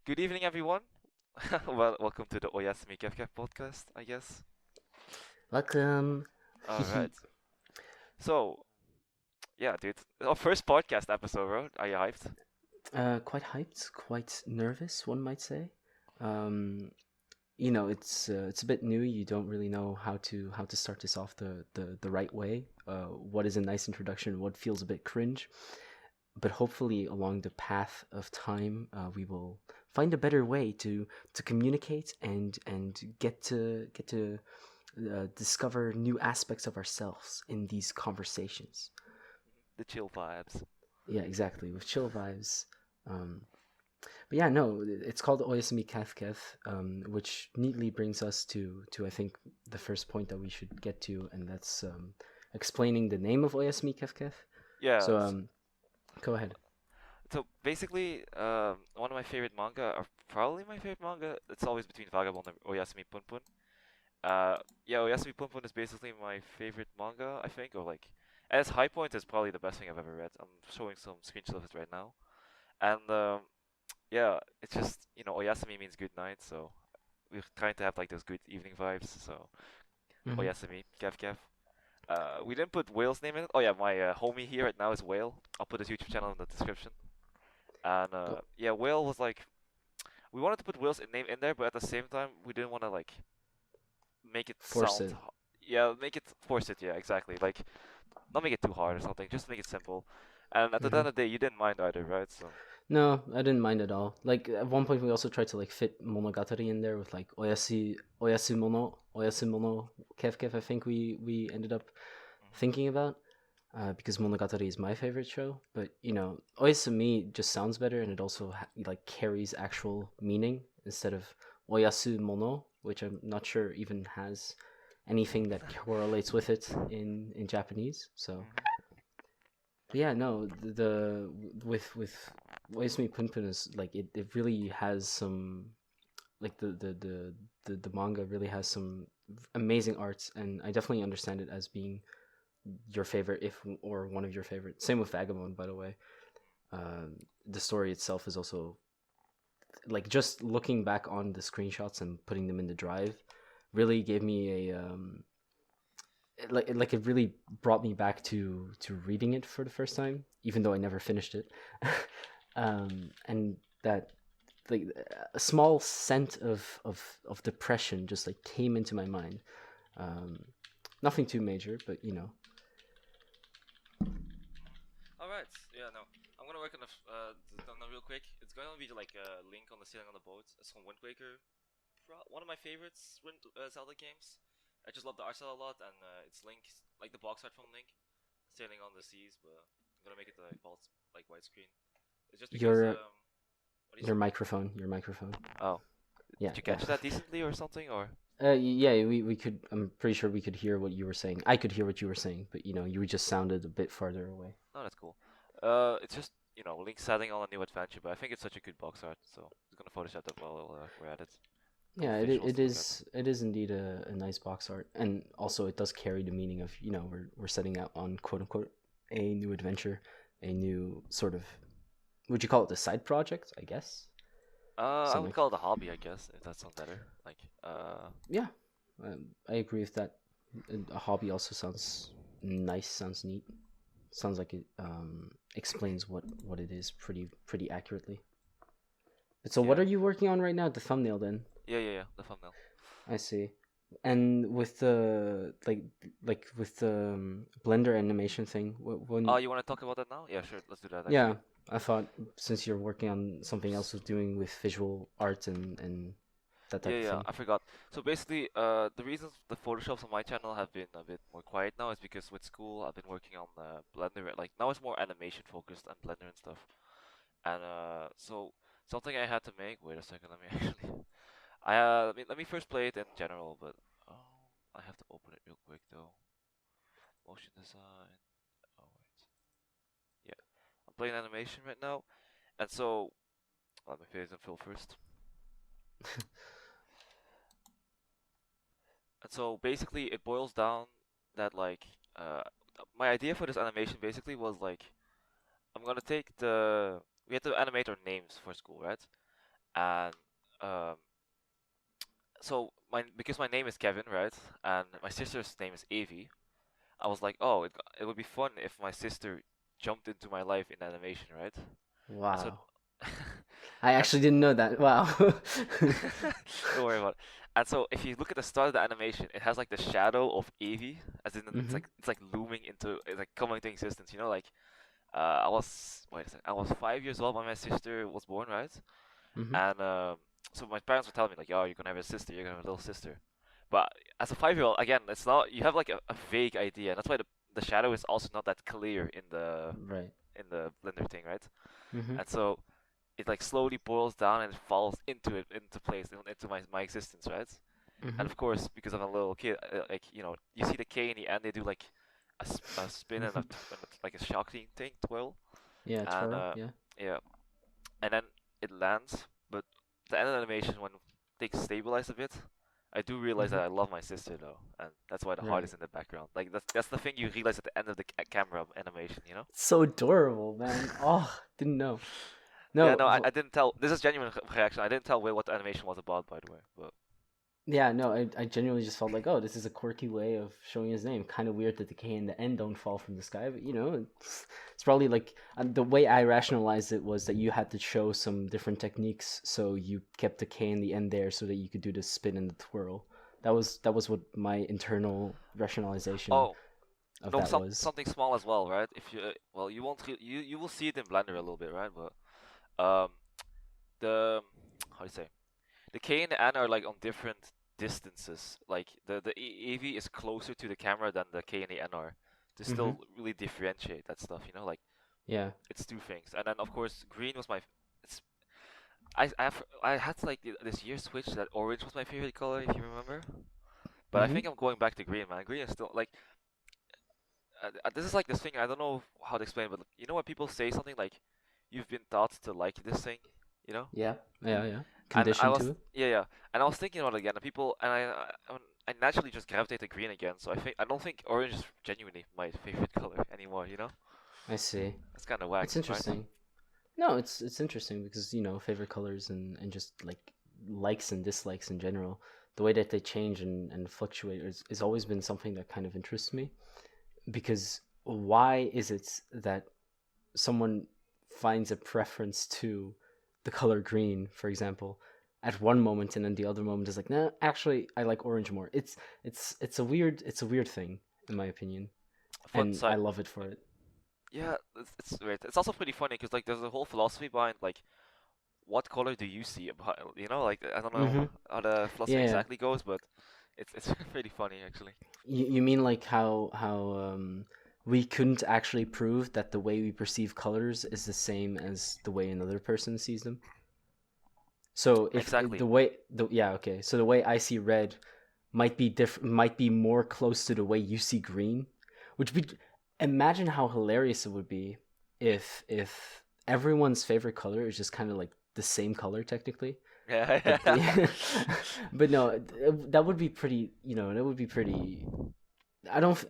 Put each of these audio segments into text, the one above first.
Good evening, everyone. Well, welcome to the Oyasumi KefKef Podcast, I guess. Welcome. All right. So, yeah, dude, our first podcast episode, bro. Are you hyped? Quite hyped, quite nervous, one might say. Um, it's a bit new. You don't really know how to start this off the right way. What is a nice introduction? What feels a bit cringe? But hopefully, along the path of time, we will find a better way to communicate and get to discover new aspects of ourselves in these conversations. The chill vibes. Yeah, exactly. With chill vibes. Um, but yeah, no, it's called Oyasumi KefKef, which neatly brings us to I think the first point that we should get to, and that's explaining the name of Oyasumi KefKef. Yeah. So go ahead. So basically, one of my favorite manga, or probably my favorite manga, it's always between Vagabond and Oyasumi Punpun. Yeah, Oyasumi Punpun is basically my favorite manga, I think, or like, at its high point, is probably the best thing I've ever read. I'm showing some screenshots of it right now, and yeah, it's just Oyasumi means good night, so we're trying to have like those good evening vibes. So Hmm. Oyasumi, KefKef. We didn't put Wail's name in it. Oh yeah, my homie here right now is Wail. I'll put his YouTube channel in the description. And Oh, yeah, Wail was like, we wanted to put Wail's name in there, but at the same time we didn't want to like make it force sound, it. yeah, make it force it. Yeah, exactly. Like not make it too hard or something. Just make it simple. And at the Hmm. end of the day, you didn't mind either, right? So No, I didn't mind at all. Like at one point, we also tried to like fit Monogatari in there with like Oyasumono KefKef. I think we ended up thinking about. Because Monogatari is my favorite show. But Oyasumi just sounds better, and it also like carries actual meaning instead of Oyasu Mono, which I'm not sure even has anything that correlates with it in Japanese. So, mhm. but yeah, no, with Oyasumi Punpun is like it really has some like the manga really has some amazing arts, and I definitely understand it as being your favorite, if or one of your favorite. Same with Vagabond, by the way. The story itself is also like just looking back on the screenshots and putting them in the drive really gave me a like it really brought me back to reading it for the first time, even though I never finished it. And that like a small scent of depression just like came into my mind. Um, Nothing too major, but All right. Yeah, no. I'm gonna work on the real quick. It's gonna be like a link on the ceiling on the boat. It's from Wind Waker. One of my favorites Zelda games. I just love the art style a lot, and it's Link, like the box art from Link, sailing on the seas. But I'm gonna make it like like widescreen. It's just because your what do you say? your microphone. Oh, Yeah, did you yeah. catch that decently or something? Or Yeah, we could. I'm pretty sure we could hear what you were saying. I could hear what you were saying, but you just sounded a bit farther away. no, that's cool. It's just Link sailing on a new adventure, but I think it's such a good box art, so I'm gonna Photoshop that while we're at it. Yeah, Couple it visuals it to look at. it is indeed a nice box art, and also it does carry the meaning of we're setting out on quote unquote a new adventure, a new sort of, would you call it a side project? I guess I would something. call it a hobby, I guess, if that sounds better. Like, Yeah, I agree with that. A hobby also sounds nice, sounds neat, sounds like it explains what it is pretty accurately. So what yeah, are you working on right now? The thumbnail then. yeah, the thumbnail. I see. And with the like with the Blender animation thing, Oh, when you want to talk about that now? Yeah, sure. Let's do that yeah, actually. I thought since you're working on something else with doing with visual art and that type of Yeah, thing. I forgot. So basically, the reasons the photoshops on my channel have been a bit more quiet now is because with school I've been working on Blender. Like now it's more animation focused and Blender and stuff. And so something I had to make. Wait a second, let me actually. Let me first play it in general, but oh, I have to open it real quick though. Motion design. Oh wait. Yeah, I'm playing animation right now, and so let me face and fill first. And so basically, it boils down that like my idea for this animation basically was like I'm gonna take the we had to animate our names for school, right? and um, so because my name is Kevin, right, and my sister's name is Avi, I was like, oh, it would be fun if my sister jumped into my life in animation, right? And so, Wow. I and actually didn't know that. Wow. don't worry about it. And so, if you look at the start of the animation, it has like the shadow of Evie, as in Mm-hmm. it's like looming into, it's like coming to existence. You know, like I was wait a second, I was 5 years old when my sister was born, right? Mm-hmm. And so my parents were telling me like, "Oh, you're gonna have a sister. You're gonna have a little sister." But as a 5 year old, again, it's not. You have like a vague idea. And that's why the shadow is also not that clear Right. in the Blender thing, right? Mm-hmm. And so it like slowly boils down and falls into place into my existence, right? Mm-hmm. And of course, because I'm a little kid, like you see the K in the end, they do like a spin and like a shocking thing, twirl, Yeah, and twirl. Yeah. yeah, and then it lands. But the end of the animation, when things stabilize a bit, I do realize Mm-hmm. that I love my sister though, and that's why the heart Right. is in the background. Like that's the thing you realize at the end of the camera animation, you know? It's so adorable, man. Oh, didn't know. Yeah, No, no, I didn't tell. This is genuine reaction. I didn't tell Will what the animation was about, by the way. But yeah, no, I genuinely just felt like, oh, this is a quirky way of showing his name. Kind of weird that the K and the N don't fall from the sky, but it's probably like the way I rationalized it was that you had to show some different techniques, so you kept the K and the N there so that you could do the spin and the twirl. That was what my internal rationalization oh, of no, that was. something small as well, right? If you well, you won't you will see it in Blender a little bit, right? But the how do you say the K and the N are like on different distances. Like the AV is closer to the camera than the K and the N are. To Mm-hmm. still really differentiate that stuff, you know, like Yeah. it's two things. And then of course green was my it's I had like this year switch that orange was my favorite color if you remember. But I Mm-hmm. think I'm going back to green, man. Green is still like this is like this thing I don't know how to explain, but you know when people say something like you've been taught to like this thing, you know? Yeah. Yeah. Yeah. And I Conditioned was to it. yeah yeah, and I was thinking about it again, and people and I naturally just gravitate to green again. So I don't think orange is genuinely my favorite color anymore. You know, I see. that's kind of whack, It's right? interesting. No, it's interesting because favorite colors and just like likes and dislikes in general, the way that they change and fluctuate is always been something that kind of interests me. Because why is it that someone finds a preference to the color green, for example, at one moment, and then the other moment is like, nah, actually, I like orange more. It's a weird thing in my opinion, Fun and I side, love it for it. yeah, it's weird. It's also pretty funny because like there's a whole philosophy behind like what color do you see about you know like I don't know Mm-hmm. how the philosophy Yeah. exactly goes, but it's pretty funny actually. You mean like how we couldn't actually prove that the way we perceive colors is the same as the way another person sees them? So if the Exactly. way the yeah, okay. So the way I see red might be more close to the way you see green, which would imagine how hilarious it would be if everyone's favorite color is just kind of like the same color technically, Yeah. but but no, that would be pretty, that would be pretty. I don't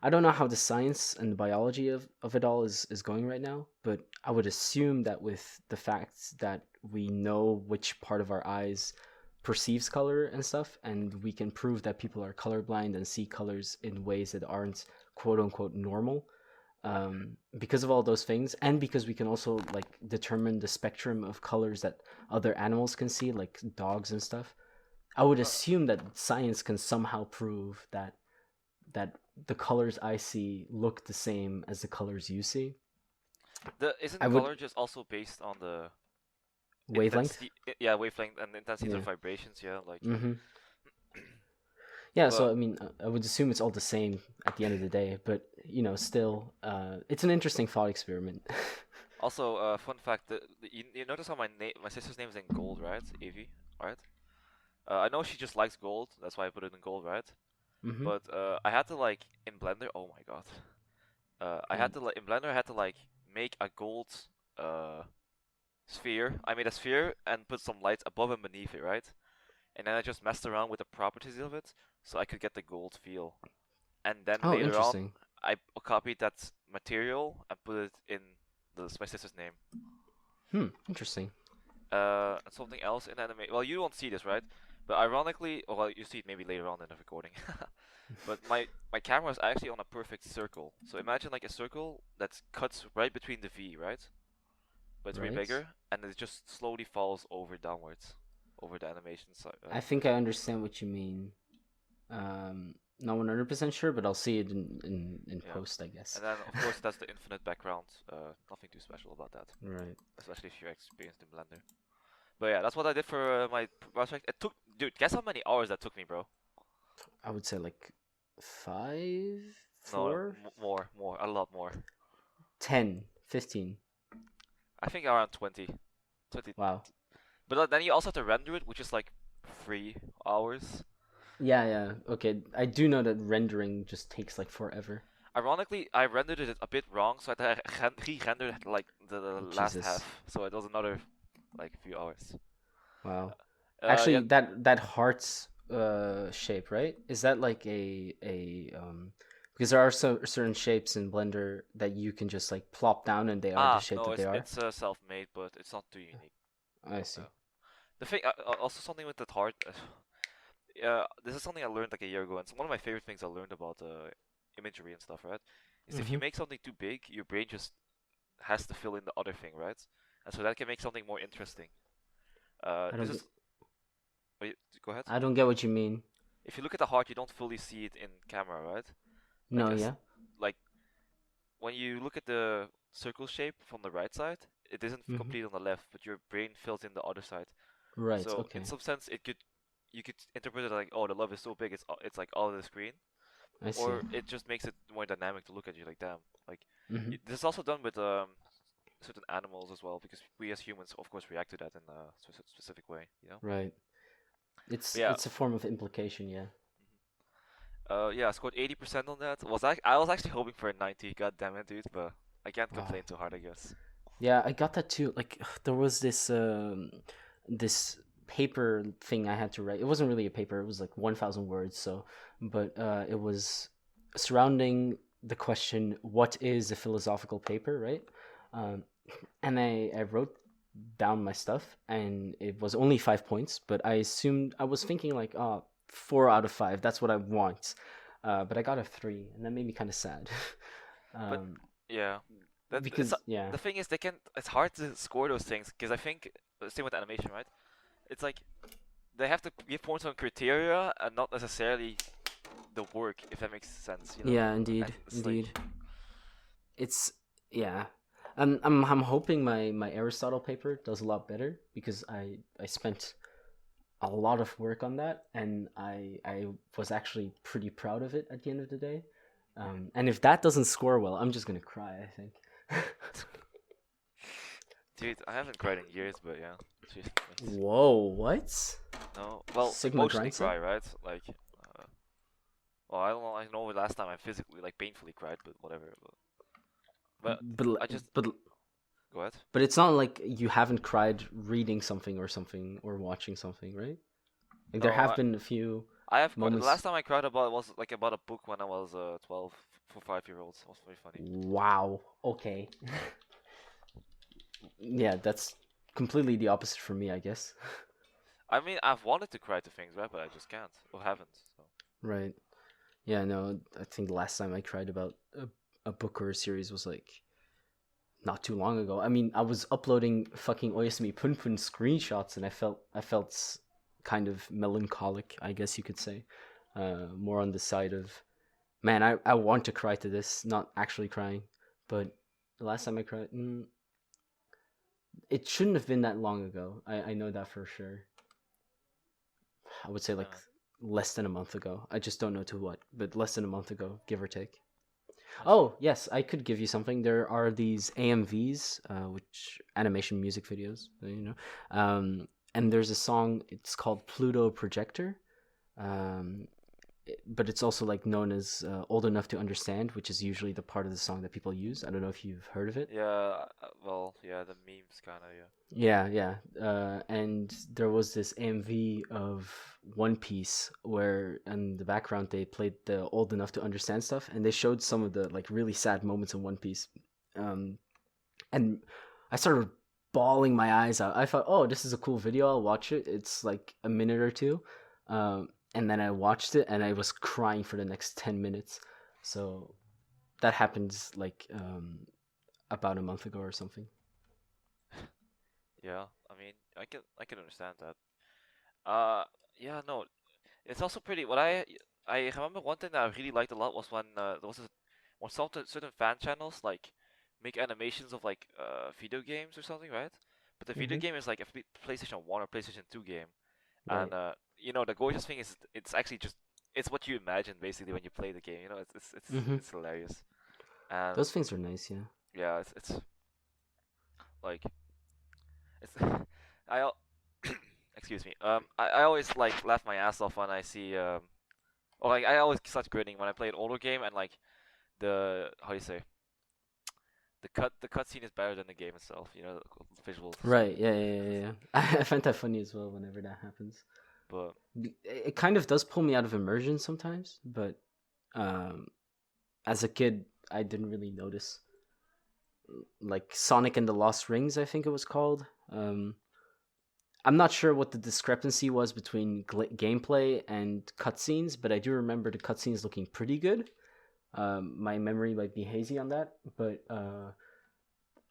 I don't know how the science and the biology of it all is going right now, but I would assume that with the fact that we know which part of our eyes perceives color and stuff, and we can prove that people are colorblind and see colors in ways that aren't quote unquote normal, because of all those things, and because we can also like determine the spectrum of colors that other animals can see, like dogs and stuff. I would Uh, assume that science can somehow prove that the colors I see look the same as the colors you see. the isn't I would color just also based on the wavelength. intensity? Yeah, wavelength and intensity Yeah. of vibrations. Yeah, like. Mm-hmm. Yeah. So But I mean, I would assume it's all the same at the end of the day, but still, it's an interesting thought experiment. also, fun fact: you notice how my sister's name is in gold, right? Evie, right? I know she just likes gold. That's why I put it in gold, right? Mm-hmm. But I had to like in Blender. Oh my god. I Yeah. had to like in Blender. I had to like make a gold uh sphere. I made a sphere and put some lights above and beneath it, right? And then I just messed around with the properties of it so I could get the gold feel. And then Oh, later on, interesting. I copied that material and put it in my sister's name. Hmm. Interesting. And something else in anime. Well, you won't see this, right? But ironically, well, you see it maybe later on in the recording. But my camera is actually on a perfect circle. So imagine like a circle that cuts right between the V, right? But it's way Right. bigger, and it just slowly falls over downwards, over the animation side. I think I understand what you mean. Not 100% sure, but I'll see it in Yeah. post, I guess. And then of course that's the infinite background. Nothing too special about that, Right. especially if you're experienced in Blender. But yeah, that's what I did for my project. It took, dude, guess how many hours that took me, bro? I would say like 5, No, 4, more, a lot more. 10, 15. I think around 20. 20. Wow. But then you also have to render it, which is like 3 hours. Yeah. Okay. I do know that rendering just takes like forever. Ironically, I rendered it a bit wrong, so I had to re-rendered like the last Jesus. half. So it was another like few hours. Wow. Yeah, Actually, that hearts shape, right? Is that like because there are certain shapes in Blender that you can just like plop down and they are the shape no, that they are. it's self-made, but it's not too unique. I see. The thing, also something with the heart. This is something I learned like a year ago, and it's one of my favorite things I learned about imagery and stuff, right? Is if you make something too big, your brain just has to fill in the other thing, right? And so that can make something more interesting. This is. Go ahead. I don't get what you mean. If you look at the heart, you don't fully see it in camera, right? No, Like yeah. like when you look at the circle shape from the right side, it isn't complete on the left, but your brain fills in the other side. Right. So Okay. in some sense, you could interpret it like, oh, the love is so big, it's like all of the screen, I see. or it just makes it more dynamic to look at you. Like, damn, like this is also done with certain animals as well, because we as humans, of course, react to that in a specific way, you know. Right. It's But yeah. it's a form of implication, yeah. Yeah, I scored 80% on that. I was actually hoping for a 90. God damn it, dude! But I can't complain too hard, I guess. Yeah, I got that too. Like there was this paper thing I had to write. It wasn't really a paper. It was like 1,000 words. So, but it was surrounding the question, what is a philosophical paper, right? And I wrote down my stuff, and it was only 5 points. But I was thinking like, 4 out of 5. That's what I want. But I got a 3, and that made me kind of sad. But yeah. Because the thing is, it's hard to score those things, because I think same with animation, right? It's like they have to give points on criteria and not necessarily the work, if that makes sense, you know? Yeah, indeed. It's yeah. I'm hoping my Aristotle paper does a lot better, because I spent a lot of work on that, and I was actually pretty proud of it at the end of the day. And if that doesn't score well, I'm just gonna cry, I think. Dude, I haven't cried in years, but yeah. Jeez, Whoa, what? No, well, Sigma emotionally grindset? cry, right? Like, well, I don't know. I know the last time I physically, like, painfully cried, but whatever. But I just go ahead. But it's not like you haven't cried reading something or watching something, right? Like there have been a few. I have moments. The last time I cried was like about a book when I was 12 for 5-year-olds. It was very funny. Wow. Okay. Yeah, that's completely the opposite for me, I guess. I mean, I've wanted to cry to things, right? But I just can't or haven't. So. Right. Yeah. No. I think the last time I cried about a book or a series was like not too long ago. I mean, I was uploading fucking Oyasumi screenshots, and I felt kind of melancholic, I guess you could say. More on the side of, man, I want to cry to this, not actually crying. But the last time I cried, it shouldn't have been that long ago. I know that for sure. I would say like less than a month ago. I just don't know to what, but less than a month ago, give or take. Oh, yes, I could give you something. There are these AMVs, which animation music videos, you know. And there's a song, it's called Pluto Projector. But it's also like known as Old Enough to Understand, which is usually the part of the song that people use. I don't know if you've heard of it. Yeah, well, yeah, the memes kind of, yeah. Yeah. And there was this AMV of One Piece where in the background they played the Old Enough to Understand stuff, and they showed some of the like really sad moments in One Piece. And I started bawling my eyes out. I thought, oh, this is a cool video. I'll watch it. It's like a minute or two. And then I watched it and I was crying for the next 10 minutes. So that happened like about a month ago or something. Yeah, I mean, I can understand that. Yeah, no, it's also pretty. I remember one thing that I really liked a lot was when there was when certain fan channels like make animations of like video games or something, right? But the video Mm-hmm. game is like a PlayStation 1 or PlayStation 2 game, and Right. the gorgeous thing is it's actually just it's what you imagine basically when you play the game. Mm-hmm. It's hilarious, and Those things are nice, yeah. yeah, it's like it's I al- excuse me. I always like laugh my ass off when I see or like I always start grinning when I play an older game and like the how do you say the cutscene is better than the game itself. The visuals and stuff. Right, yeah, yeah, yeah, yeah. I find that funny as well whenever that happens. But It kind of does pull me out of immersion sometimes, but um, as a kid, I didn't really notice. Like Sonic and the Lost Rings, I think it was called. I'm not sure what the discrepancy was between gameplay and cutscenes, but I do remember the cutscenes looking pretty good. My memory might be hazy on that, but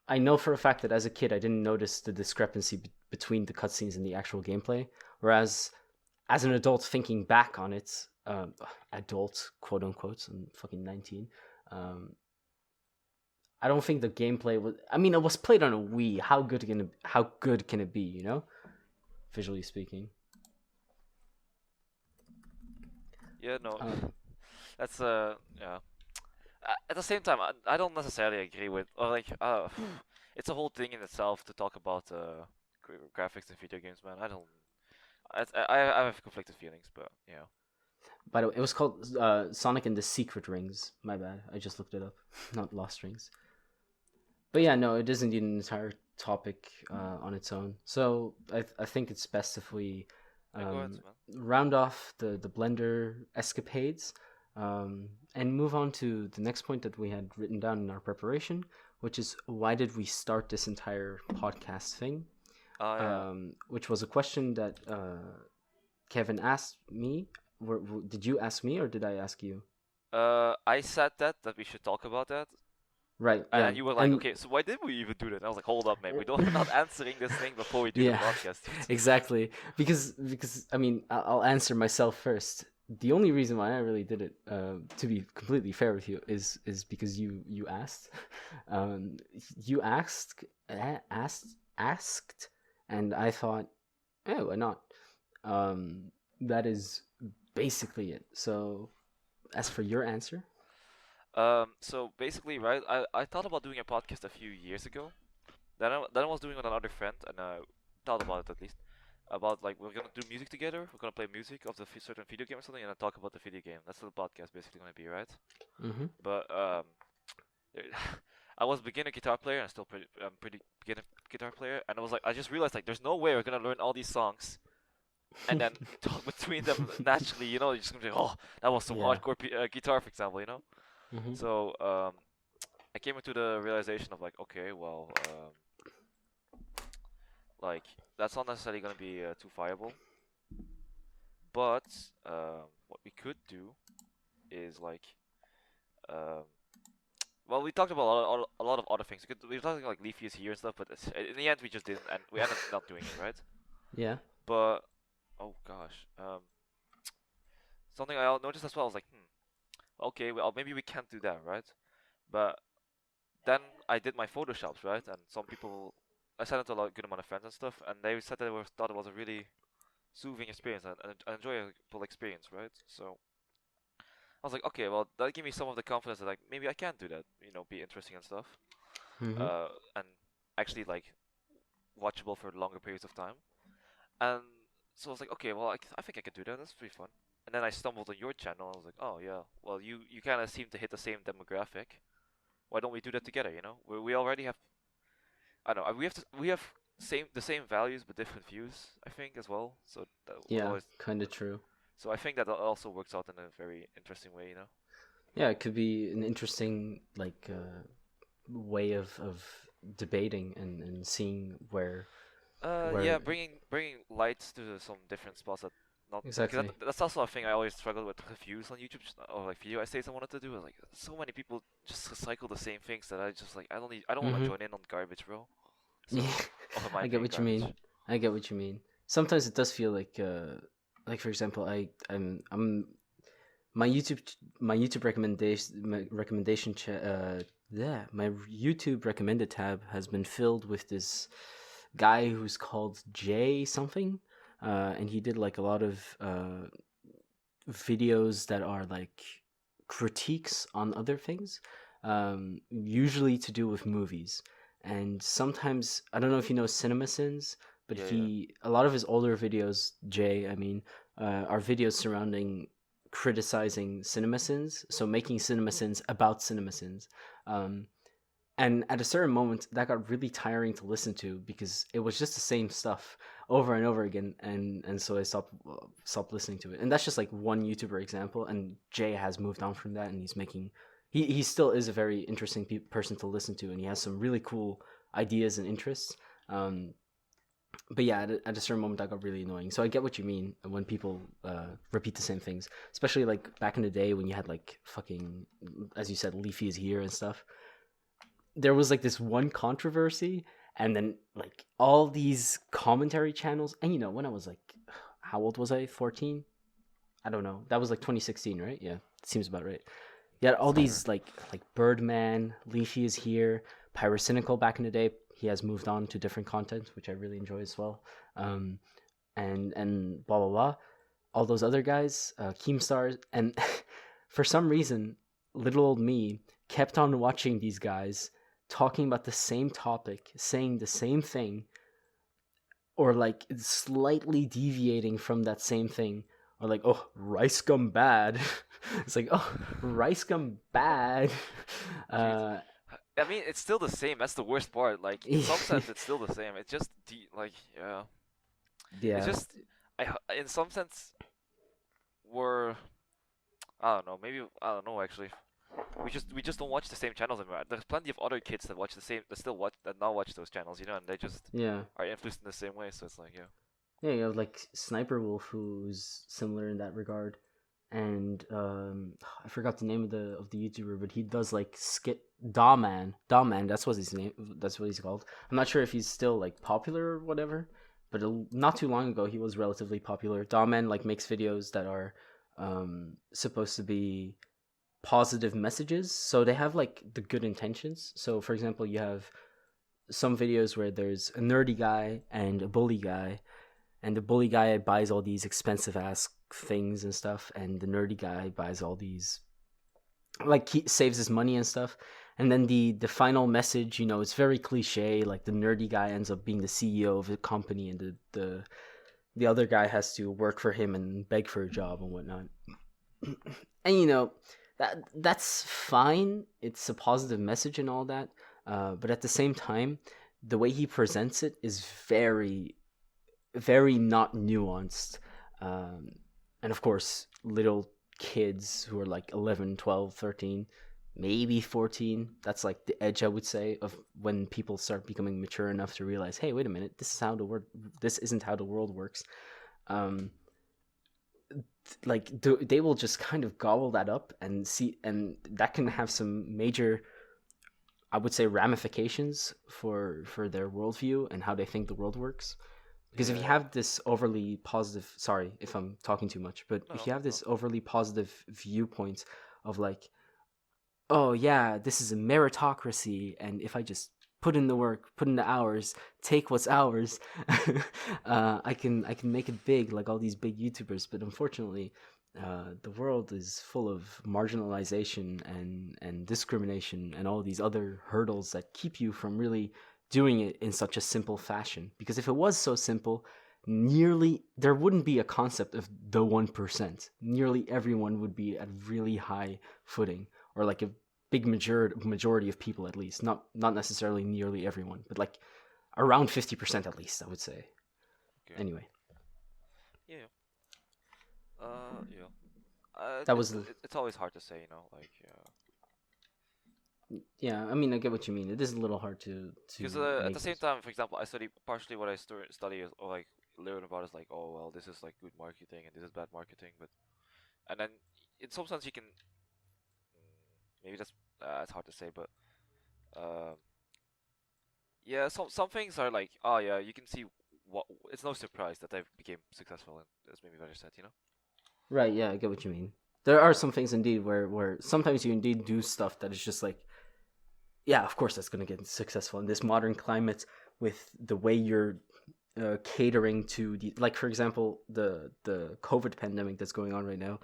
I know for a fact that as a kid, I didn't notice the discrepancy between the cutscenes and the actual gameplay. Whereas, as an adult thinking back on it, adult quote unquote, I'm fucking 19. Um, I don't think the gameplay was. I mean, it was played on a Wii. How good can it be? Visually speaking. yeah, no, Um, that's yeah. At the same time, I don't necessarily agree with or like it's a whole thing in itself to talk about graphics in video games, man. I don't. I have conflicted feelings, but yeah. by the way, it was called Sonic and the Secret Rings. My bad. I just looked it up, not Lost Rings. But yeah, no, it is indeed an entire topic on its own. So I think it's best if we Yeah, go ahead, um, man. round off the Blender escapades and move on to the next point that we had written down in our preparation, which is why did we start this entire podcast thing? Yeah. Which was a question that Kevin asked me. Did you ask me or did I ask you? I said that we should talk about that, Right. and Yeah. then you were like, And okay, so why did we even do that? And I was like, hold up, man, we're not answering this thing before we do the yeah, podcast, dude. exactly. Because I mean, I'll answer myself first. The only reason why I really did it, to be completely fair with you, is because you asked, um, you asked, and I thought, oh, why not? That is basically it. So, as for your answer, So basically, right, I thought about doing a podcast a few years ago. Then I was doing with another friend, and thought about it at least. About like we're gonna do music together. We're gonna play music of the certain video game or something, and then talk about the video game. That's what the podcast basically gonna be, right? mm-hmm. But I was a beginner guitar player, and still pretty beginner guitar player, and I was like, I just realized like there's no way we're gonna learn all these songs and then talk between them naturally. You're just gonna be, oh, that was some Yeah. hardcore guitar, for example. Mm-hmm. So I came into the realization of like, okay, well, like that's not necessarily gonna be too viable. But what we could do is like, um, well, we talked about a lot of other things. We were talking like leaf years here and stuff, but in the end we just didn't, and we ended up not doing it, right? Yeah. But oh gosh, something I noticed as well. I was like, okay, well maybe we can't do that, right? But then I did my photoshops, right? And some people, I sent it to a good amount of friends and stuff, and they said thought it was a really soothing experience and an enjoyable experience, right? So I was like, okay, well that gave me some of the confidence that like maybe I can do that, be interesting and stuff, Mm-hmm. and actually like watchable for longer periods of time. And so I was like, okay, well I think I can do that. That's pretty fun. And then I stumbled on your channel. I was like, oh yeah, well you kind of seem to hit the same demographic. Why don't we do that together? We already have. I don't know. We have the same values but different views. I think as well. So that will Yeah. always. Kind of true. So I think that also works out in a very interesting way. Yeah, it could be an interesting like way of debating and seeing Yeah, where bringing lights to some different spots that not because exactly. that's also a thing I always struggled with views on YouTube or like video essays I wanted to do. Like so many people just cycle the same things that I just like I don't want to Mm-hmm. join in on garbage, bro. Yeah, So, of in my I get opinion, what you garbage. mean. I get what you mean. Sometimes it does feel like for example, I'm my YouTube yeah, my YouTube recommended tab has been filled with this guy who's called Jay something, and he did like a lot of videos that are like critiques on other things, usually to do with movies. And sometimes I don't know if you know CinemaSins, but Yeah, yeah. he a lot of his older videos, Jay, I mean, are videos surrounding criticizing CinemaSins, so making CinemaSins about CinemaSins. Um, and at a certain moment that got really tiring to listen to because it was just the same stuff over and over again, and so I stopped listening to it. And that's just like one YouTuber example, and Jay has moved on from that, and he's making he still is a very interesting person to listen to, and he has some really cool ideas and interests. um but yeah, at a certain moment that got really annoying. So I get what you mean when people repeat the same things, especially like back in the day when you had like fucking, as you said, Leafy is here and stuff. There was like this one controversy, and then like all these commentary channels. And when I was like, how old was I? 14? I don't know. That was like 2016, right? Yeah, seems about right. Yeah, all Sounds right. these like Birdman, Leafy is here, Pyrocynical back in the day. He has moved on to different content, which I really enjoy as well. Um, and blah blah blah. All those other guys, Keemstars, and for some reason, little old me kept on watching these guys talking about the same topic, saying the same thing, or like slightly deviating from that same thing, or like, oh, rice gum bad. It's like, oh, rice gum bad. Jesus. uh I mean, it's still the same. That's the worst part. Like in some sense, it's still the same. It's just like yeah. It's yeah. just in some sense we're I don't know. Maybe I don't know actually. We just don't watch the same channels anymore. There's plenty of other kids that watch the same that still watch that now watch those channels, and they just Yeah. are influenced in the same way. So it's like yeah. Yeah, you have like Sniper Wolf, who's similar in that regard, and I forgot the name of the YouTuber, but he does like skit Dawman. Dawman, that's what his name. That's what he's called. I'm not sure if he's still like popular or whatever, but not too long ago he was relatively popular. Dawman like makes videos that are supposed to be positive messages, so they have like the good intentions. So for example, you have some videos where there's a nerdy guy and a bully guy, and the bully guy buys all these expensive ass things and stuff, and the nerdy guy buys all these, like, he saves his money and stuff. And then the final message, it's very cliche, like the nerdy guy ends up being the CEO of a company, and the other guy has to work for him and beg for a job and whatnot. And that's fine, it's a positive message and all that, but at the same time, the way he presents it is very, very not nuanced. um, and of course, little kids who are like 11, 12, 13, maybe 14, that's like the edge, I would say, of when people start becoming mature enough to realize, hey, wait a minute, this isn't how the world works. um, like, they will just kind of gobble that up and see, and that can have some major, I would say, ramifications for their worldview and how they think the world works. Because if you Yeah. have this overly positive, sorry if I'm talking too much, but No, if no, you have no. this overly positive viewpoint of like, oh yeah, this is a meritocracy, and if I just put in the work, put in the hours, take what's ours, I can make it big like all these big YouTubers. But unfortunately, the world is full of marginalization and discrimination and all these other hurdles that keep you from really doing it in such a simple fashion. Because if it was so simple, nearly there wouldn't be a concept of the 1%. Nearly everyone would be at really high footing, or like a big majority of people, at least, not necessarily nearly everyone, but like around 50% at least, I would say. Okay. Anyway, Yeah. Yeah. that was the It's always hard to say, like Yeah, I mean, I get what you mean. It is a little hard to Because at make the same those. time, for example, I study partially what I study is, or like learn about is like, oh well, this is like good marketing and this is bad marketing, but and then in some sense you can maybe that's it's hard to say, but um yeah, some things are like, oh yeah, you can see what it's no surprise that they became successful, and that's maybe better said, you know? Right, yeah, I get what you mean. There are some things indeed where sometimes you indeed do stuff that is just like, yeah, of course that's going to get successful in this modern climate with the way you're catering to the, like, for example, the COVID pandemic that's going on right now,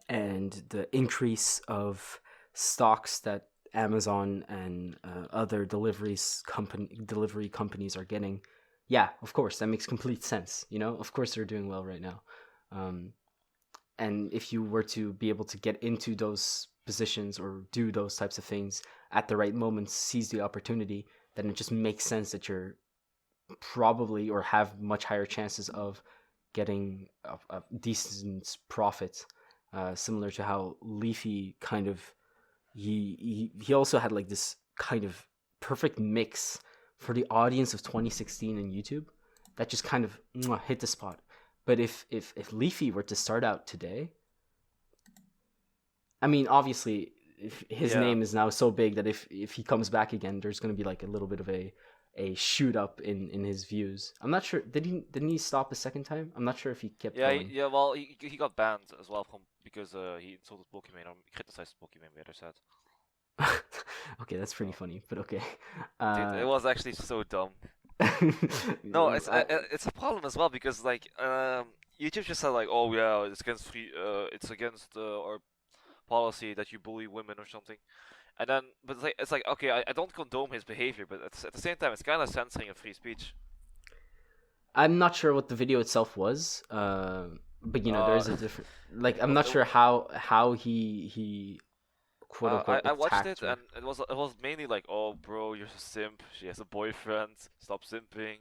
and the increase of stocks that Amazon and other delivery companies are getting. Yeah, of course that makes complete sense. You know, of course they're doing well right now. Um, and if you were to be able to get into those positions or do those types of things at the right moment, seize the opportunity, then it just makes sense that you're probably or have much higher chances of getting a decent profit. Similar to how Leafy kind of he also had like this kind of perfect mix for the audience of 2016 in YouTube that just kind of hit the spot. But if Leafy were to start out today, I mean, obviously, if his Yeah. name is now so big that if he comes back again, there's going to be like a little bit of a shoot up in his views. I'm not sure. Didn't he stop a second time? I'm not sure if he kept Yeah, going. yeah. Well, he got banned as well from because he insulted Pokemon or criticized Pokemon. Better said. Okay, that's pretty So, funny, but okay. dude, it was actually so dumb. No, I, it's a problem as well because like YouTube just said like, oh yeah, it's against it's against our policy that you bully women or something. And then, but it's like okay, I don't condone his behavior, but at the same time, it's kind of censoring of free speech. I'm not sure what the video itself was, but you know, there Uh, is a different. Like, I'm well, not sure how he quote unquote I watched attacked it her. and it was mainly like, oh bro, you're a simp. She has a boyfriend. Stop simping.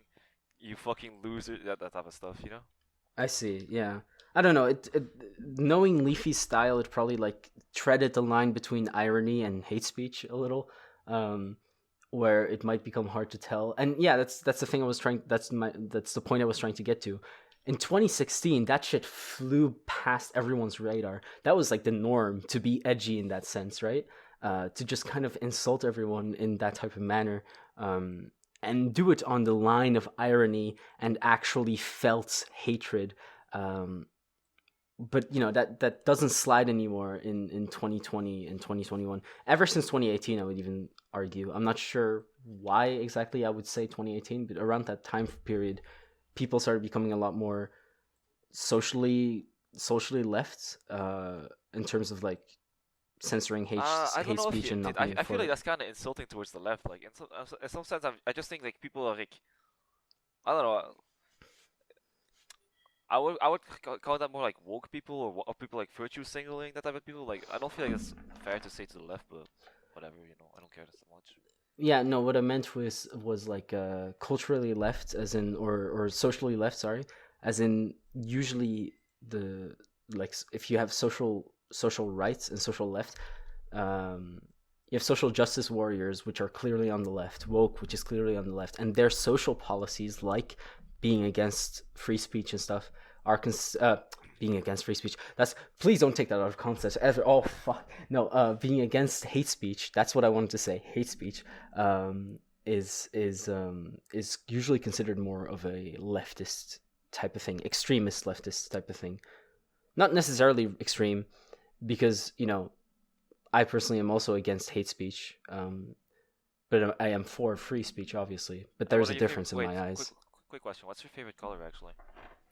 You fucking loser. That type of stuff, you know? I see. Yeah, I don't know. Knowing Leafy's style, it probably like treaded the line between irony and hate speech a little, um, where it might become hard to tell. And yeah, that's the thing I was trying. That's the point I was trying to get to. In 2016, that shit flew past everyone's radar. That was like the norm to be edgy in that sense, right? To just kind of insult everyone in that type of manner. And do it on the line of irony and actually felt hatred. Um, but you know that doesn't slide anymore in 2020 and 2021. Ever since 2018, I would even argue. I'm not sure why exactly I would say 2018, but around that time period, people started becoming a lot more socially left in terms of like censoring I don't hate know if speech you and did. not being I feel for like it. that's kind of insulting towards the left. Like in some sense, I just think like people are like I don't know. I would call that more like woke people or people like virtue signaling that type of people. Like I don't feel like it's fair to say to the left, but whatever, you know. I don't care that so much. Yeah, no, what I meant was like culturally left, as in or socially left. Sorry, as in usually the like if you have social rights and social left, you have social justice warriors, which are clearly on the left, woke, which is clearly on the left, and their social policies, like being against free speech and stuff, are being against free speech. That's please don't take that out of context. Ever, oh fuck, no. Being against hate speech. That's what I wanted to say. Hate speech. Is usually considered more of a leftist type of thing, extremist leftist type of thing. Not necessarily extreme, because you know I personally am also against hate speech, but I am for free speech, obviously. But What there's are a your favorite? difference in Wait, my eyes. quick question. What's your favorite color actually?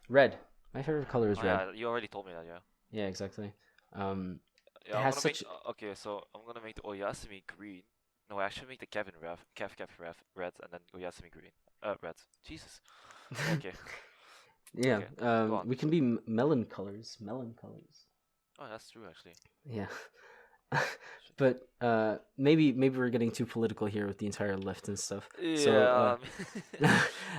Red. My favorite color is Oh red. yeah, you already told me that. Yeah. Yeah, exactly. Um, it Yeah, I'm has gonna make. such. Okay, so I'm gonna make the Oyasumi green. No, I should make the Kevin KefKef red, and then Oyasumi green. Red. Jesus. Okay. Yeah. Okay. Go on. We can be melon colors. Melon colors. Oh, that's true actually. Yeah. Shit. But maybe we're getting too political here with the entire left and stuff. So Yeah.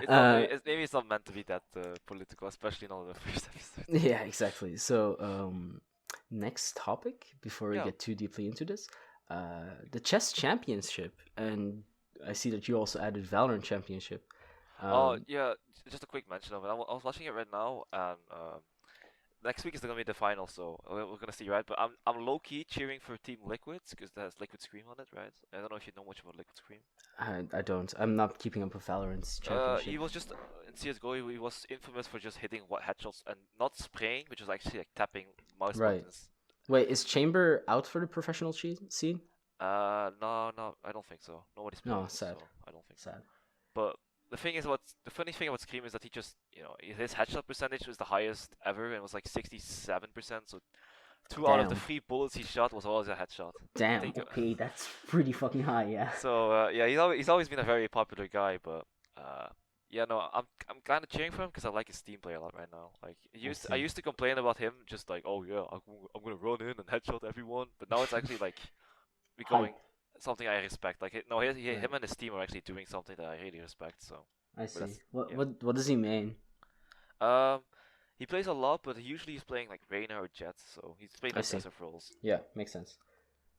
It's not. uh, Maybe it's not meant to be that political, especially not the first episode. yeah, exactly. So next topic before we Yeah. get too deeply into this. the chess championship, and I see that you also added Valorant championship. Oh Um, yeah, just a quick mention of it. I was watching it right now, and next week is gonna be the final, so we're gonna see, right? But I'm low key cheering for Team Liquids because it has Liquid Scream on it, right? I don't know if you know much about Liquid Scream. I don't. I'm not keeping up with Valorant's championship. He was just in CS:GO. He was infamous for just hitting what headshots and not spraying, which was actually like tapping mouse Right. buttons. Wait, is Chamber out for the professional scene? No, I don't think so. Nobody's playing, No, sad. so I don't think so. Sad. But the funny thing about Scream is that he just, his headshot percentage was the highest ever, and it was like 67%. So two out of the Damn. 3 bullets he shot was always a headshot. Damn. Think, Okay, that's pretty fucking high. Yeah. So yeah, he's always been a very popular guy, but yeah, no, I'm kind of cheering for him because I like his team play a lot right now. Like I see. used to complain about him just like, oh yeah, I'm gonna run in and headshot everyone, but now it's actually like becoming something I respect. Like no, Right. him and his team are actually doing something that I really respect. So I but see. that's What yeah. what what does he mean? Um, he plays a lot, but usually he's playing like Reyna or Jett, so he's playing I see. aggressive roles. Yeah, makes sense.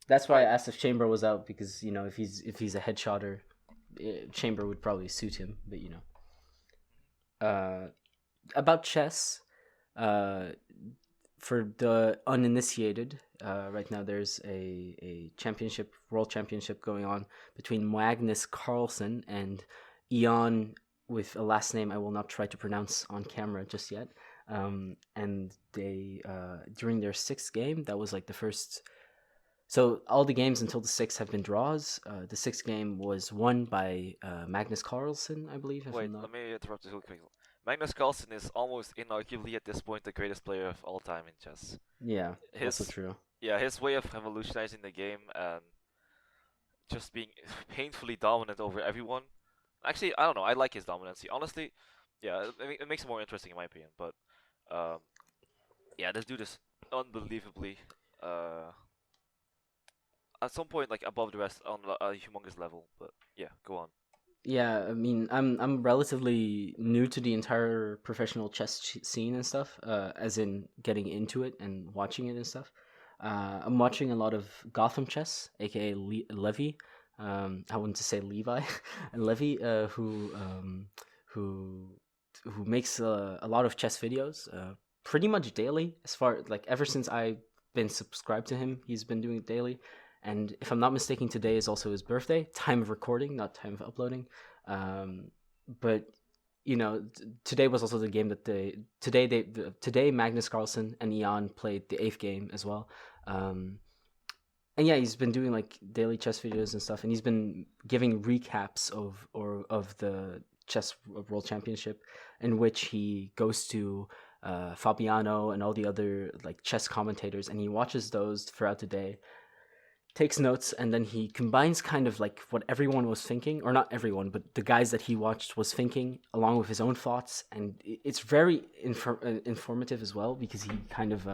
That's why I Alright. asked if Chamber was out because if he's a headshotter, Chamber would probably suit him. But about chess, uh, for the uninitiated, right now there's a world championship going on between Magnus Carlsen and Ion with a last name I will not try to pronounce on camera just yet. And they during their sixth game, that was like the first. So all the games until the sixth have been draws. The sixth game was won by Magnus Carlsen, I believe. If Wait, I'm not. let me interrupt you real quick. Magnus Carlsen is almost inarguably at this point the greatest player of all time in chess. Yeah, also His true. his way of revolutionizing the game and just being painfully dominant over everyone. Actually, I don't know. I like his dominancy. Honestly, yeah, it makes it more interesting in my opinion. But um, yeah, this dude is unbelievably at some point like above the rest on a humongous level. But yeah, go on. Yeah, I mean, I'm relatively new to the entire professional chess scene and stuff. As in getting into it and watching it and stuff. I'm watching a lot of Gotham Chess, aka Levy. I wanted to say Levi, and Levy, who who makes a lot of chess videos, pretty much daily. As far like ever since I've been subscribed to him, he's been doing it daily. And if I'm not mistaken, today is also his birthday. Time of recording, not time of uploading. But today was also the game that today Magnus Carlsen and Ian played the eighth game as well. And yeah, he's been doing like daily chess videos and stuff, and he's been giving recaps of the chess world championship, in which he goes to Fabiano and all the other like chess commentators, and he watches those throughout the day, takes notes, and then he combines kind of like what everyone was thinking, or not everyone, but the guys that he watched was thinking, along with his own thoughts, and it's very informative as well, because he kind of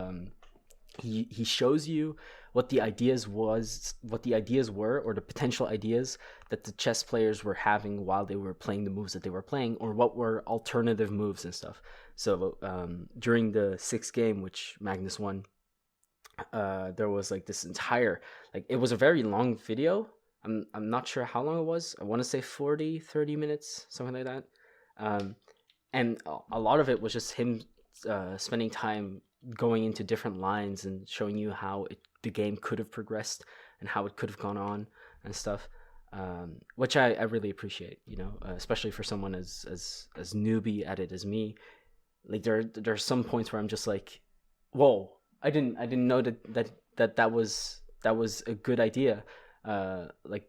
he shows you what the ideas were, or the potential ideas that the chess players were having while they were playing the moves that they were playing, or what were alternative moves and stuff. So during the sixth game, which Magnus won, there was like this entire, like, it was a very long video. I'm not sure how long it was. I want to say 30 minutes, something like that. And a lot of it was just him spending time going into different lines and showing you how the game could have progressed and how it could have gone on and stuff, which I really appreciate, especially for someone as newbie at it as me. Like there are some points where I'm just like, whoa, I didn't know that was a good idea, like,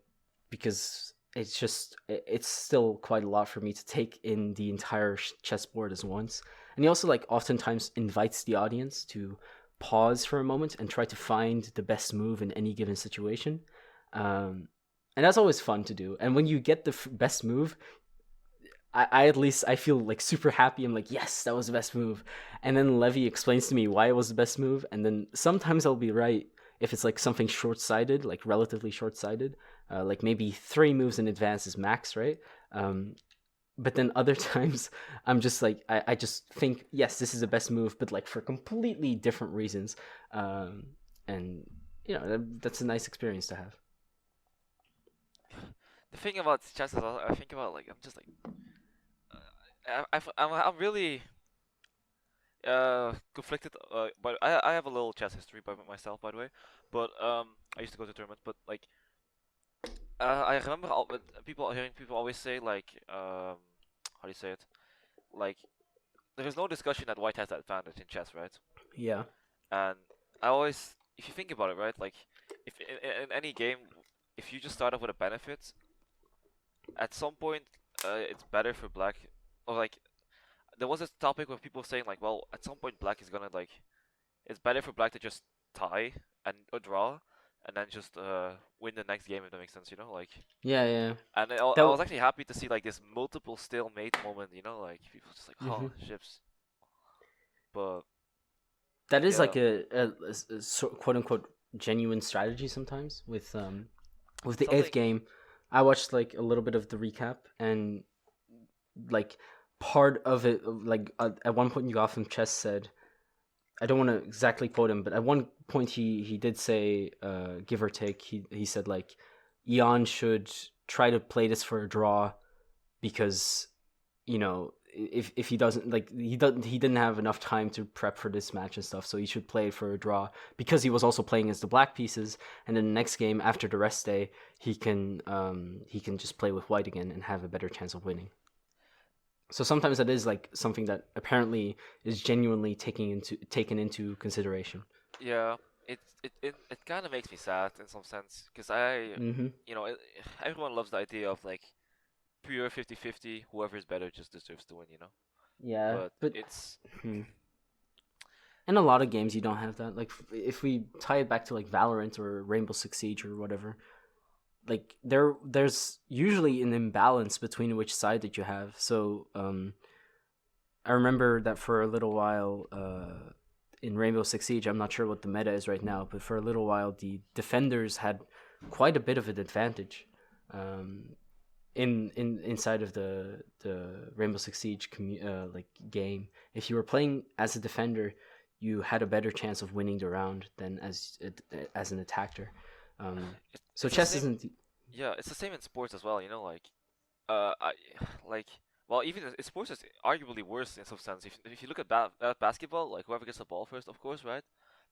because it's still quite a lot for me to take in the entire chessboard as once. And he also like oftentimes invites the audience to pause for a moment and try to find the best move in any given situation, and that's always fun to do. And when you get the best move, I at least I feel like super happy. I'm like, yes, that was the best move. And then Levy explains to me why it was the best move, and then sometimes I'll be right if it's like something short-sighted, like relatively short-sighted, like maybe 3 moves in advance is max, right? But then other times I'm just like, I just think, yes, this is the best move, but like for completely different reasons. And that's a nice experience to have. the thing about chess is I think about like I'm just like I'm really conflicted. But I have a little chess history by myself, by the way. But I used to go to tournaments. But like I remember hearing people always say like how do you say it? Like there is no discussion that white has the advantage in chess, right? Yeah. And I always, if you think about it, right? Like if in any game, if you just start off with a benefit, at some point it's better for black, or like there was this topic where people were saying like, well, at some point black is gonna like, it's better for black to just tie and or draw, and then just win the next game if that makes sense, you know, like. Yeah, yeah. And I That. was actually happy to see like this multiple stalemate moment, you know, like people just like, oh, ships. But That is yeah, like a quote unquote genuine strategy sometimes with the eighth something. game. I watched like a little bit of the recap, and like part of it, like at one point Yogoffin Chess said, I don't want to exactly quote him, but at one point he did say, give or take, he said like Eon should try to play this for a draw because, you know, if he doesn't, like, he didn't have enough time to prep for this match and stuff, so he should play it for a draw because he was also playing as the black pieces, and then the next game after the rest day he can just play with white again and have a better chance of winning. So sometimes that is like something that apparently is genuinely taken into consideration. Yeah, it kind of makes me sad in some sense because Mm-hmm. you know, everyone loves the idea of like pure 50-50, whoever is better just deserves to win, you know. Yeah, But but it's in a lot of games you don't have that. Like if we tie it back to like Valorant or Rainbow Six Siege or whatever, like there's usually an imbalance between which side that you have. So I remember that for a little while in Rainbow Six Siege, I'm not sure what the meta is right now, but for a little while the defenders had quite a bit of an advantage. Um, inside of the Rainbow Six Siege like game. If you were playing as a defender, you had a better chance of winning the round than as an attacker. So it's the chess same. isn't. Yeah, it's the same in sports as well, you know, like I like well, even sports is arguably worse in some sense. If you look at basketball, like whoever gets the ball first, of course, right?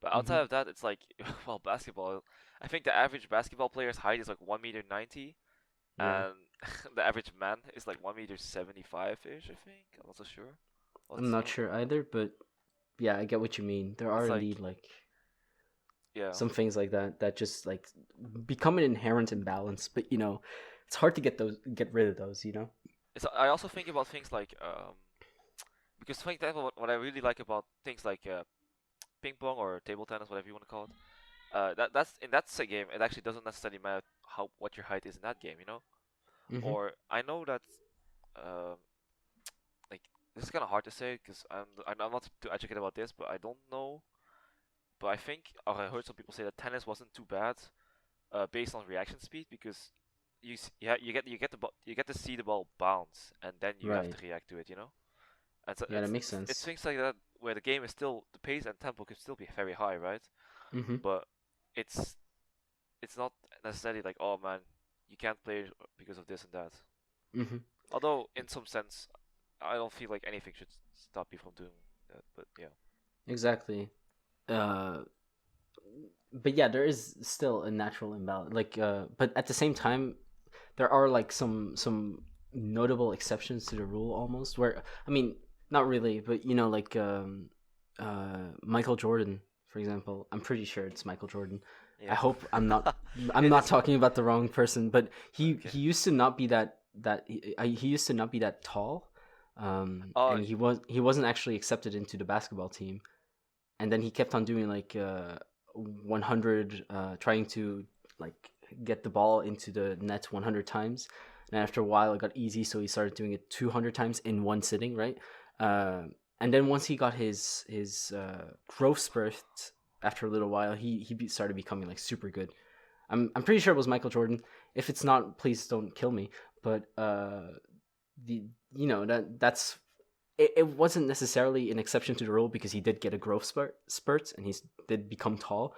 But Hmm. outside of that, it's like well, basketball. I think the average basketball player's height is like 1 meter 90, Yeah, and the average man is like 1 meter 75 ish. I think I'm not so sure. I'm What's not sure either, but yeah, I get what you mean. There are it's like indeed like yeah. some things like that just like become an inherent imbalance, but it's hard to get rid of those. It's I also think about things like because for example, what I really like about things like ping pong or table tennis, whatever you want to call it. That's in that game. It actually doesn't necessarily matter what your height is in that game, you know. Hmm. Or I know that um, like this is kind of hard to say because I'm not too educated about this, but I don't know. But I think or I heard some people say that tennis wasn't too bad, based on reaction speed because you get to see the ball bounce and then you have Right. to react to it, you know. And so Yeah, that makes it's sense. things like that where the game is still the pace and tempo can still be very high, right? Hmm. But it's it's not necessarily like, oh man, you can't play it because of this and that. Hmm. Although in some sense, I don't feel like anything should stop you from doing that. But yeah, Exactly. Uh, but yeah, there is still a natural imbalance. Like, but at the same time, there are like some notable exceptions to the rule almost. Where I mean, not really, but like Michael Jordan, for example. I'm pretty sure it's Michael Jordan. I yeah, hope I'm it not is. talking about the wrong person, but he Okay. he used to not be he used to not be that tall, Oh, and he wasn't actually accepted into the basketball team, and then he kept on doing like 100 trying to like get the ball into the net 100 times, and after a while it got easy, so he started doing it 200 times in one sitting, right? uh, and then once he got his growth spurt, after a little while he started becoming like super good. I'm pretty sure it was Michael Jordan. If it's not, please don't kill me. But the that's it wasn't necessarily an exception to the rule because he did get a growth spurt and he did become tall,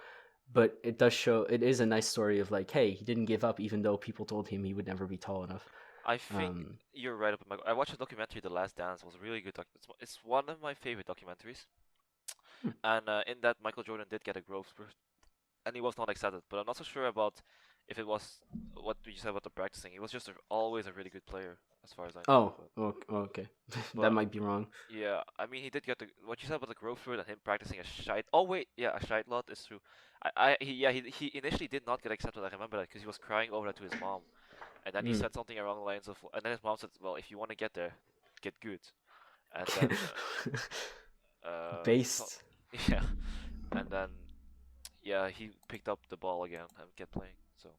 but it does show. It is a nice story of like, hey, he didn't give up even though people told him he would never be tall enough. I think you're right. I watched a documentary, The Last Dance. It was a really good it's one of my favorite documentaries. Hmm. And in that, Michael Jordan did get a growth spurt, and he was not accepted. But I'm not so sure about if it was what you said about the practicing. He was just always a really good player, as far as I know. Okay. That But might be wrong. yeah, I mean, he did get what you said about the growth spurt and him practicing a shite. Oh wait, yeah, a shite lot is true. He initially did not get accepted. I remember that because he was crying over that to his mom, and then he Mm. said something along the lines of, and then his mom said, "Well, if you want to get there, get good," and then so, Based. yeah, and then yeah, he picked up the ball again and kept playing. So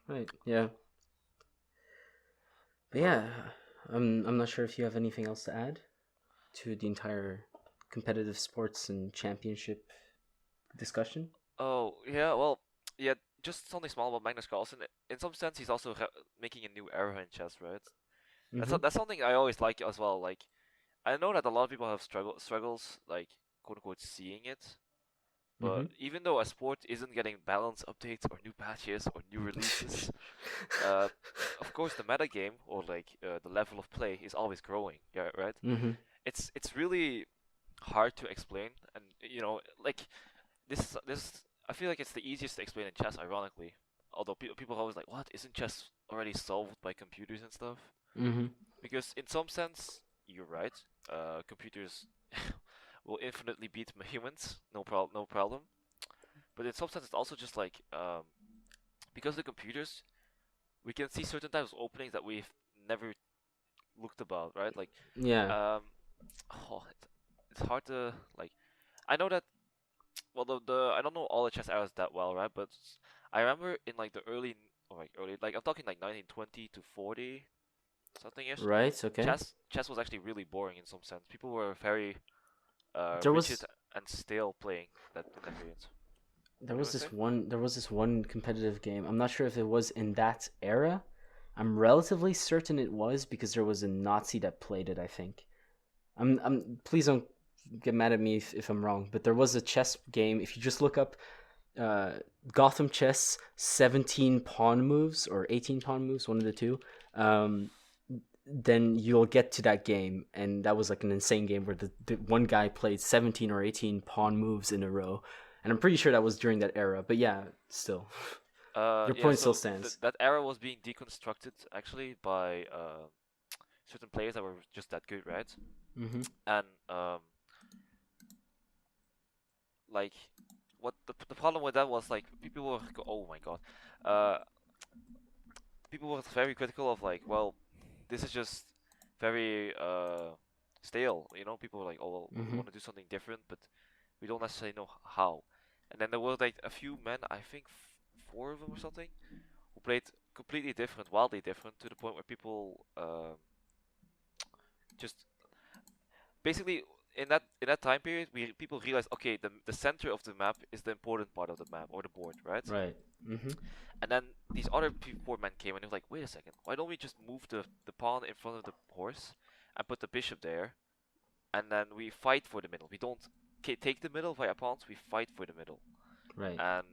Right. Yeah. But yeah, I'm not sure if you have anything else to add to the entire competitive sports and championship discussion. oh yeah, well yeah, just something small about Magnus Carlsen. In some sense, he's also making a new era in chess, right? Mm-hmm. That's something I always like as well. Like I know that a lot of people have struggles like quote unquote seeing it. Mm-hmm. But even though a sport isn't getting balance updates or new patches or new releases, of course the meta game or like the level of play is always growing. Yeah, right. Mm-hmm. It's really hard to explain, and like this I feel like it's the easiest to explain in chess. Ironically, although people are always like, "What? Isn't chess already solved by computers and stuff?" Mm-hmm. Because in some sense, you're right. Computers will infinitely beat humans, no problem. But in some sense, it's also just like because the computers, we can see certain types of openings that we've never looked about, right? Like, Yeah. um, oh, it's hard to like. I know that. Well, the I don't know all the chess eras that well, right? But I remember in like the early, like I'm talking like 1920 to 40 something ish. Right. Okay. Chess was actually really boring in some sense. People were very There rigid was and stale playing that in that period. there What do you was want to say? this one there was this one competitive game. I'm not sure if it was in that era. I'm relatively certain it was because there was a Nazi that played it, I think. I'm please don't get mad at me if I'm wrong, but there was a chess game. If you just look up uh, Gotham chess 17 pawn moves or 18 pawn moves, one of the two, um, then you'll get to that game, and that was like an insane game where the one guy played 17 or 18 pawn moves in a row, and I'm pretty sure that was during that era. But yeah, still, your Yeah, point still so stands. that era was being deconstructed actually by certain players that were just that good, right? Mm-hmm. And like what the problem with that was like people were oh my god, uh, people were very critical of like, well, this is just very stale, People were like, oh well, we Mm-hmm. want to do something different, but we don't necessarily know how. And then there were like a few men, I think four of them or something, who played completely different, wildly different, to the point where people just basically in that time period, people realized, okay, the center of the map is the important part of the map or the board, right? Right. Mm-hmm. And then these other four men came and they were like, wait a second, why don't we just move the pawn in front of the horse and put the bishop there, and then we fight for the middle. We don't take the middle via pawns, we fight for the middle, Right. and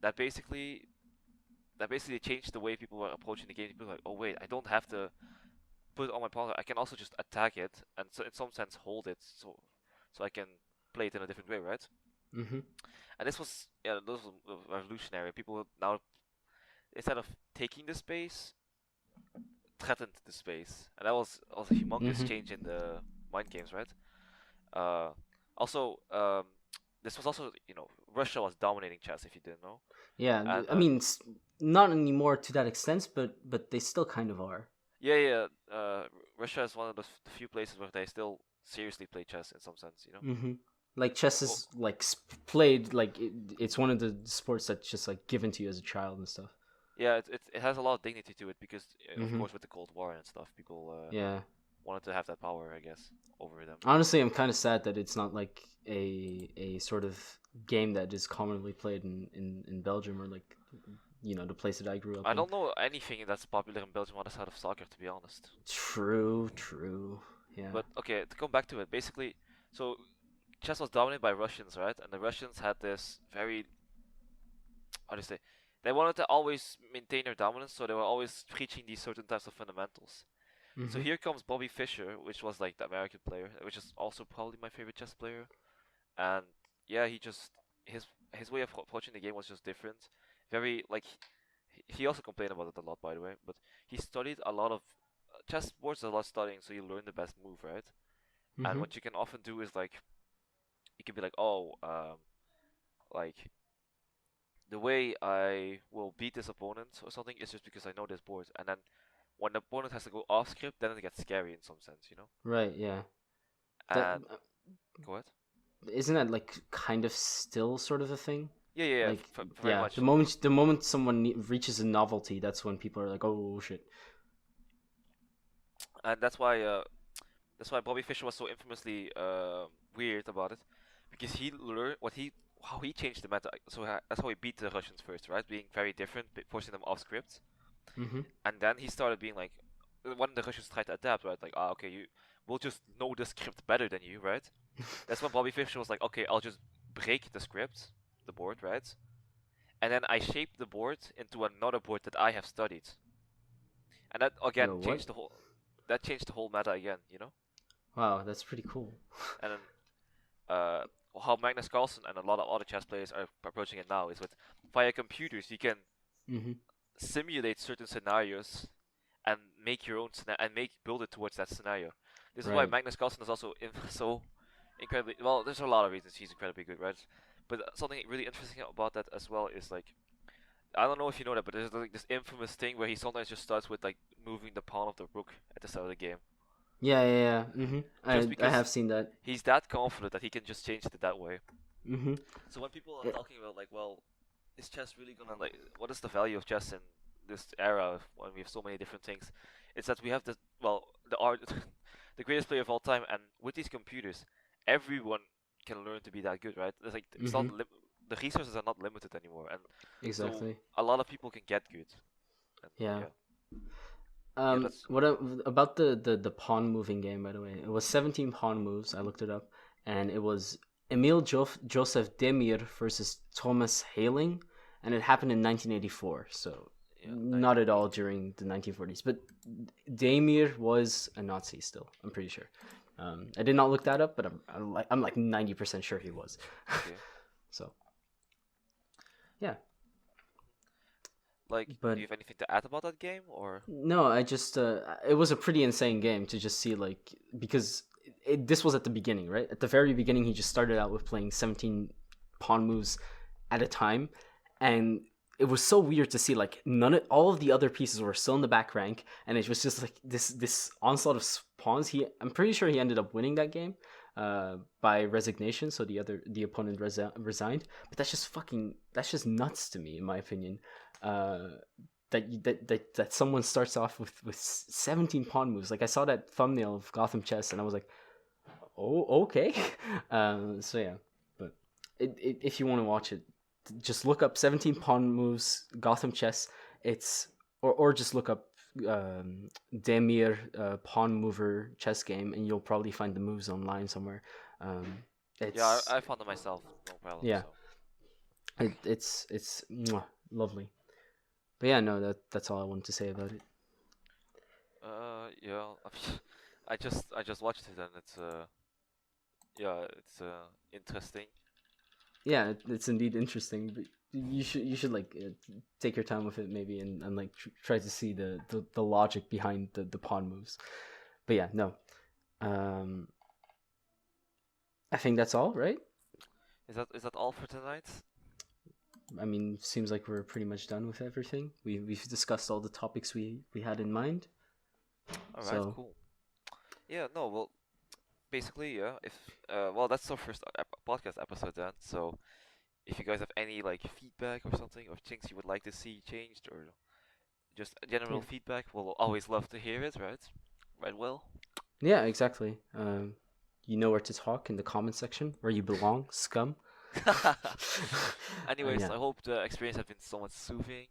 that basically changed the way people were approaching the game. People were like, oh wait, I don't have to put it on my pawn. I can also just attack it and so in some sense hold it, so I can play it in a different way, right? Mm-hmm. And this was revolutionary. People now, instead of taking the space, threatened the space, and that was a humongous Mm-hmm. change in the mind games, right? Uh, also, this was also Russia was dominating chess if you didn't know, Yeah. and I mean, not anymore to that extent, but they still kind of are. yeah, Russia is one of the few places where they still seriously play chess in some sense. Mm-hmm. Like chess Well, is like played like it's one of the sports that's just like given to you as a child and stuff. yeah, it has a lot of dignity to it because of Mm-hmm. course with the Cold War and stuff, people Yeah. wanted to have that power, I guess, over them. Honestly, I'm kind of sad that it's not like a sort of game that is commonly played in Belgium or like the place that I grew up I in. don't know anything that's popular in Belgium outside of soccer, to be honest. True. True. Yeah. But okay, to come back to it, basically, so chess was dominated by Russians, right? And the Russians had this very how do you say? They wanted to always maintain their dominance, so they were always preaching these certain types of fundamentals. So Mm-hmm. here comes Bobby Fischer, which was like the American player, which is also probably my favorite chess player. And yeah, he just his way of approaching the game was just different. Very like he also complained about it a lot, by the way. But he studied a lot of chess boards, a lot of studying, so you learn the best move, right? And Mm-hmm. what you can often do is like you can be like, oh, like the way I will beat this opponent or something is just because I know this board, and then when the opponent has to go off script, then it gets scary in some sense, you know. Right. Yeah. That And go ahead. isn't that like kind of still sort of a thing. Yeah, yeah, yeah, Like very yeah, much. the moment someone reaches a novelty, that's when people are like, oh shit. And that's why Bobby Fischer was so infamously weird about it, because he learned how he changed the meta. So that's how he beat the Russians first, right? Being very different, forcing them off script, Mm-hmm. and then he started being like, when the Russians tried to adapt, right? Like, ah, okay, you will just know the script better than you, right? That's when Bobby Fischer was like, okay, I'll just break the script, the board, right? And then I shape the board into another board that I have studied, and that again Yo, what? changed the whole. That changed the whole meta again, you know. Wow, that's pretty cool. And then how Magnus Carlsen and a lot of other chess players are approaching it now is with via computers you can Mm-hmm. simulate certain scenarios and make your own and build it towards that scenario. This is why Right. Magnus Carlsen is also so incredibly well. There's a lot of reasons he's incredibly good, right? But something really interesting about that as well is like I don't know if you know that, but there's like this infamous thing where he sometimes just starts with like moving the pawn of the rook at the start of the game, Yeah, yeah, yeah. Mm-hmm. just I because have seen that. he's that confident that he can just change it that way. Mm-hmm. So when people are talking about like, well, is chess really gonna like, what is the value of chess in this era when we have so many different things? It's that we have the the art, the greatest player of all time, and with these computers, everyone can learn to be that good, right? It's like it's Mm-hmm. not the resources are not limited anymore, and so Exactly. a lot of people can get good. And Yeah. yeah, yeah, that's About the pawn moving game, by the way? It was 17 pawn moves. I looked it up, and it was Joseph Demir versus Thomas Haling, and it happened in 1984. So yeah, not at all 1980. during the 1940s. But Demir was a Nazi still. I'm pretty sure. I did not look that up, but I'm like 90% sure he was. Okay. So yeah, Like, but do you have anything to add about that game, or? no, I just it was a pretty insane game to just see, like, because this was at the beginning, right? At the very beginning, he just started out with playing 17 pawn moves at a time, and it was so weird to see like all of the other pieces were still in the back rank, and it was just like this onslaught of pawns. I'm pretty sure he ended up winning that game by resignation, so the opponent resigned. But that's just nuts to me, in my opinion. That someone starts off with 17 pawn moves. Like, I saw that thumbnail of Gotham Chess and I was like, oh, okay. So yeah, but if you want to watch it, just look up 17 pawn moves Gotham Chess. It's or just look up Demir pawn mover chess game, and you'll probably find the moves online somewhere. Yeah, It's I found it myself, no problem. yeah, So. it's lovely. But yeah, no, that's all I wanted to say about it. Yeah, I just watched it and it's yeah, it's interesting. Yeah, it's indeed interesting, but you should like take your time with it maybe, and like try to see the logic behind the pawn moves. But yeah, no. Um, I think that's all, right? Is that all for tonight? I mean, seems like we're pretty much done with everything. We've discussed all the topics we had in mind. All right, So cool. Yeah, no, well, basically, yeah. If well, that's our first podcast episode then. So, if you guys have any like feedback or something, or things you would like to see changed, or just general yeah, feedback, we'll always love to hear it, right? Right, Will? yeah, exactly. You know where to talk, in the comment section, where you belong, scum. Anyways, Yeah, I hope the experience has been somewhat soothing.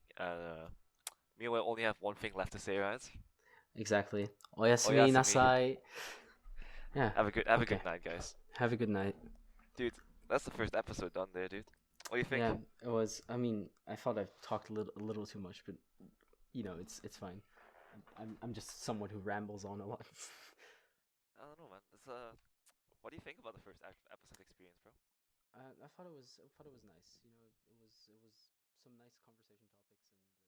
Me and Will only have one thing left to say, right? exactly. Oyasumi Oyasumi. nasai. Yeah. Have a Okay. good night, guys. Have a good night. Dude, that's the first episode done there, dude. What do you think? Yeah, it was. I mean, I thought I've talked a little too much, but it's fine. I'm just someone who rambles on a lot. I don't know, man. What do you think about the first episode experience, bro? I thought it was nice. It was some nice conversation topics and.